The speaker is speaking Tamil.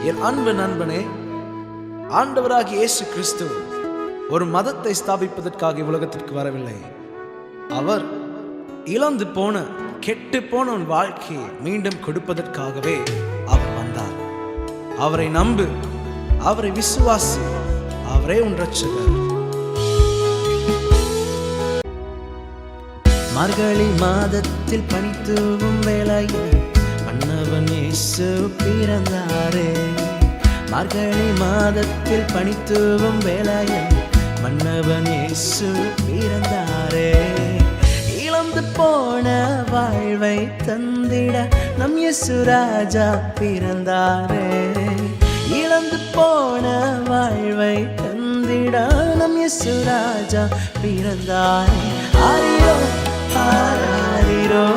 என் அன்பு நண்பனே, ஆண்டவராகிய இயேசு கிறிஸ்து ஒரு மதத்தை ஸ்தாபிப்பதற்காக உலகத்திற்கு வரவில்லை. அவர் இழந்து போன கெட்டு போன உன் வாழ்க்கையை மீண்டும் கொடுப்பதற்காகவே அவர் வந்தார். அவரை நம்பு, அவரை விசுவாசி, அவரே உன் இரட்சகர். மார்கழி மாதத்தில் பனித்தூவும் வேளையில் மன்னவன் இயேசு பிறந்தாரே. மார்கழி மாதத்தில் பனித்தூவும் வேளையில் மன்னவன் இயேசு பிறந்தாரே. இழந்து போன வாழ்வை தந்திட நம் இயேசு ராஜா பிறந்தாரே. இழந்து போன வாழ்வை தந்திட நம் இயேசு ராஜா பிறந்தாரே. ஆரிரோ ஆராரிரோ